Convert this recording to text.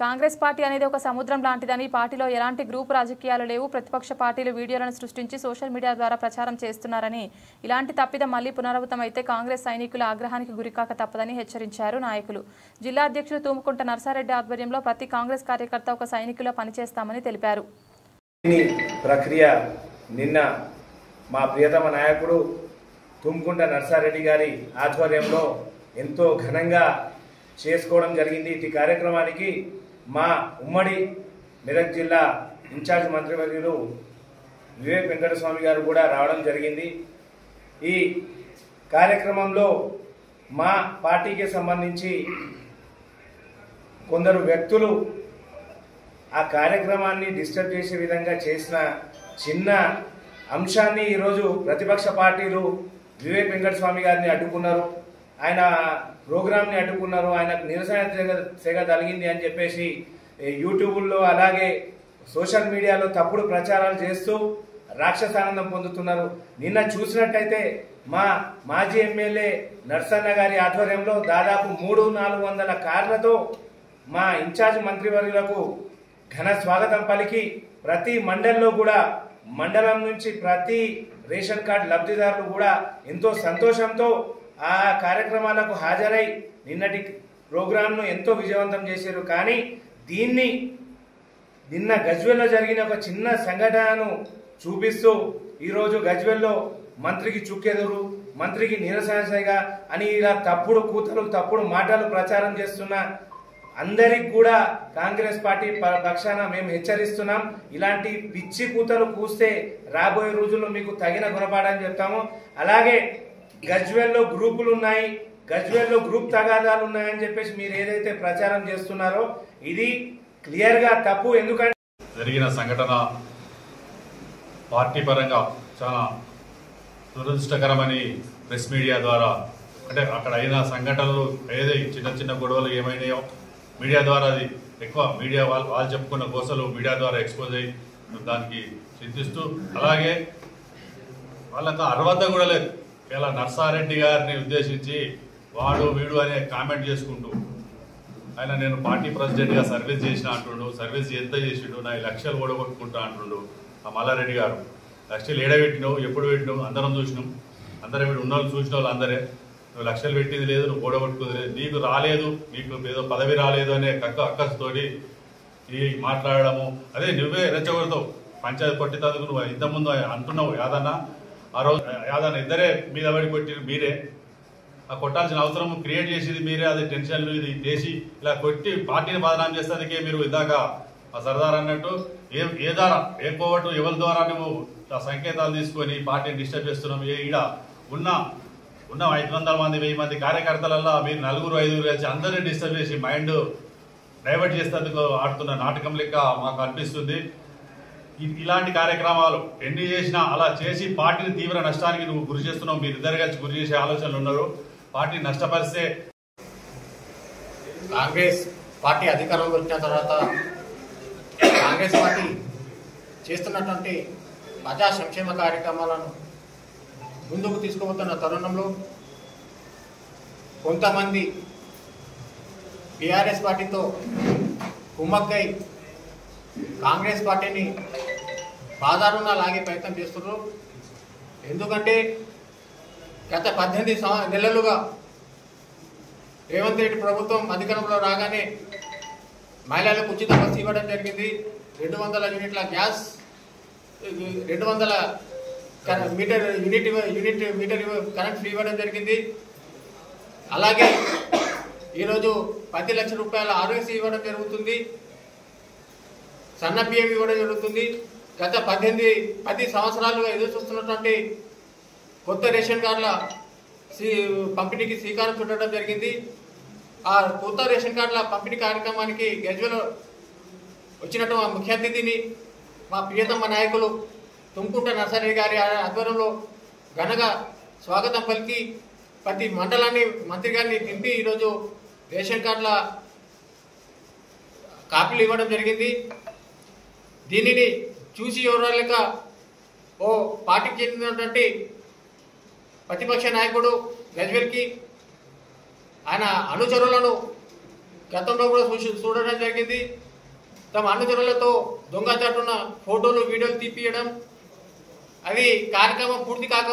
Congress party అనేది ఒక సముద్రం లాంటిదని, పార్టీలో ఎలాంటి గ్రూప్ రాజకీయాలు లేవు, ప్రతిపక్ష పార్టీలు వీడియోలను సృష్టించి సోషల్ మీడియా ద్వారా ప్రచారం చేస్తున్నారని, ఇలాంటి తప్పిదం మళ్లీ పునరావృతమైతే కాంగ్రెస్ సైనికుల ఆగ్రహానికి గురికాక తప్పదని హెచ్చరించారు నాయకులు. జిల్లా అధ్యక్షులు తూముకుంట నర్సారెడ్డి ఆధ్వర్యంలో ప్రతి కాంగ్రెస్ కార్యకర్త ఒక సైనికులా పనిచేస్తామని తెలిపారు. ప్రక్రియ నిన్న మా ప్రియతమ నాయకుడు తూముకుంట నర్సారెడ్డి గారి ఆధ్వర్యంలో ఎంతో ఘనంగా చేసుకోవడం జరిగింది. ఈ కార్యక్రమానికి మా ఉమ్మడి మెదక్ జిల్లా ఇన్ఛార్జ్ మంత్రివర్యులు వివేక్ వెంకటస్వామి గారు కూడా రావడం జరిగింది. ఈ కార్యక్రమంలో మా పార్టీకి సంబంధించి కొందరు వ్యక్తులు ఆ కార్యక్రమాన్ని డిస్టర్బ్ చేసే విధంగా చేసిన చిన్న అంశాన్ని ఈరోజు ప్రతిపక్ష పార్టీలు వివేక్ వెంకటస్వామి గారిని అడ్డుకున్నారు, ఆయన ప్రోగ్రామ్ని అడ్డుకున్నారు, ఆయనకు నిరసన సెగ తగిలింది అని చెప్పేసి యూట్యూబ్లో అలాగే సోషల్ మీడియాలో తప్పుడు ప్రచారాలు చేస్తూ రాక్షసానందం పొందుతున్నారు. నిన్న చూసినట్టయితే మా మాజీ ఎమ్మెల్యే నర్సన్న గారి ఆధ్వర్యంలో దాదాపు 300-400 కార్లతో మా ఇన్ఛార్జ్ మంత్రివర్యులకు ఘన స్వాగతం పలికి ప్రతి మండలంలో కూడా మండలం నుంచి ప్రతి రేషన్ కార్డు లబ్ధిదారులు కూడా ఎంతో సంతోషంతో ఆ కార్యక్రమాలకు హాజరై నిన్నటి ప్రోగ్రాంను ఎంతో విజయవంతం చేశారు. కానీ దీన్ని నిన్న గజ్వేల్లో జరిగిన ఒక చిన్న సంఘటనను చూపిస్తూ ఈరోజు గజ్వేల్లో మంత్రికి చుక్కెదురు, మంత్రికి నిరసనగా అని ఇలా తప్పుడు కూతలు తప్పుడు మాటలు ప్రచారం చేస్తున్న అందరికి కూడా కాంగ్రెస్ పార్టీ పక్షాన మేము హెచ్చరిస్తున్నాం. ఇలాంటి పిచ్చి కూతలు కూస్తే రాబోయే రోజుల్లో మీకు తగిన గుణపాఠం చెప్తాము. అలాగే గజ్వేల్లో గ్రూపులు ఉన్నాయి, గజ్వేల్లో గ్రూప్ తగాదాలు ఉన్నాయని చెప్పేసి మీరు ఏదైతే ప్రచారం చేస్తున్నారో ఇది క్లియర్ గా తప్పు. ఎందుకంటే జరిగిన సంఘటన పార్టీ పరంగా చాలా దురదృష్టకరమని ప్రెస్ మీడియా ద్వారా, అంటే అక్కడ అయిన సంఘటనలు ఏదో చిన్న చిన్న గొడవలు ఏమైనాయో మీడియా ద్వారా అది ఎక్కువ మీడియా వాళ్ళు చెప్పుకున్న కోసలు మీడియా ద్వారా ఎక్స్పోజ్ అయ్యి దానికి చింతిస్తూ, అలాగే వాళ్ళకు అర్హత కూడా లేదు. ఇలా నర్సారెడ్డి గారిని ఉద్దేశించి వాడు వీడు అనే కామెంట్ చేసుకుంటూ ఆయన నేను పార్టీ ప్రెసిడెంట్గా సర్వీస్ చేసిన అంటుండు, సర్వీస్ ఎంత చేసిండు, నా లక్షలు ఓడగొట్టుకుంటా అంటుండు. ఆ మల్లారెడ్డి గారు లక్షలు ఏడబెట్టినావు, ఎప్పుడు పెట్టినావు, అందరం చూసినాం, అందరం వీడు ఉన్న వాళ్ళు చూసిన వాళ్ళు అందరే. నువ్వు లక్షలు పెట్టింది లేదు, నువ్వు ఓడగొట్టుకుంది లేదు, నీకు రాలేదు, నీకు ఏదో పదవి రాలేదు అనే అక్కస్తోటి ఈ మాట్లాడము. అదే నువ్వే రెచ్చగొడతావు, పంచాయతీ కొట్టినందుకు నువ్వు ఇంతకుముందు అంటున్నావు యాదన్న, ఆ రోజు యాదన్న ఇద్దరే మీద పడి కొట్టి మీరే, ఆ కొట్టాల్సిన అవసరం క్రియేట్ చేసేది మీరే, అది టెన్షన్లు ఇది చేసి ఇలా కొట్టి పార్టీని బదనాం చేసేందుకే మీరు ఇందాక ఆ సర్దార్ అన్నట్టు ఏ ద్వారా ఏ కోవటు ఎవరి ద్వారా నువ్వు ఆ సంకేతాలు తీసుకొని పార్టీని డిస్టర్బ్ చేస్తున్నాం. ఈడ ఉన్న 500 మంది 1000 మంది కార్యకర్తలల్లో మీరు 4-5 కలిసి అందరినీ డిస్టర్బ్ చేసి మైండ్ డైవర్ట్ చేసేందుకు ఆడుతున్న నాటకం లెక్క మాకు అనిపిస్తుంది. ఇలాంటి కార్యక్రమాలు ఎన్ని చేసినా అలా చేసి పార్టీని తీవ్ర నష్టానికి నువ్వు గురి చేస్తున్నావు. మీరిద్దరు కలిసి గురి చేసే ఆలోచనలు ఉన్నారు. పార్టీ నష్టపరిస్తే కాంగ్రెస్ పార్టీ అధికారంలోకి వచ్చిన తర్వాత కాంగ్రెస్ పార్టీ చేస్తున్నటువంటి ప్రజా సంక్షేమ కార్యక్రమాలను ముందుకు తీసుకుపోతున్న తరుణంలో కొంతమంది టీఆర్ఎస్ పార్టీతో కుమ్మక్కై కాంగ్రెస్ పార్టీని బాధారున లాగే ప్రయత్నం చేస్తున్నారు. ఎందుకంటే గత 18 నెలలుగా రేవంత్ రెడ్డి ప్రభుత్వం అధికారంలో రాగానే మహిళలకు ఉచిత బస్సు ఇవ్వడం జరిగింది. 200 యూనిట్ల గ్యాస్, 200 మీటర్ కరెంట్ ఫ్రీ ఇవ్వడం జరిగింది. అలాగే ఈరోజు 10 లక్షల రూపాయల ఆరోగ్యశ్రీ ఇవ్వడం జరుగుతుంది, సన్న బియ్యం ఇవ్వడం జరుగుతుంది. గత 10 సంవత్సరాలుగా ఎదురు చూస్తున్నటువంటి కొత్త రేషన్ కార్డుల పంపిణీకి శ్రీకారం చుట్టడం జరిగింది. ఆ కొత్త రేషన్ కార్డుల పంపిణీ కార్యక్రమానికి గజ్వేల్ వచ్చినటువంటి ముఖ్య అతిథిని మా ప్రియతమ నాయకులు తుమ్కుంట నర్సారెడ్డి గారి ఆధ్వర్యంలో ఘనంగా స్వాగతం పలికి ప్రతి మండలాన్ని మంత్రి గారిని దింపి ఈరోజు రేషన్ కార్డుల కాపీలు ఇవ్వడం జరిగింది. దీనిని చూసి ఎవరలేక ఓ పార్టీకి చెందినటువంటి ప్రతిపక్ష నాయకుడు గజ్వేల్కి ఆయన అనుచరులను గతంలో కూడా చూడడం జరిగింది. తమ అనుచరులతో దొంగచాటున ఫోటోలు వీడియోలు తీపియడం, అది కార్యక్రమం పూర్తి కాక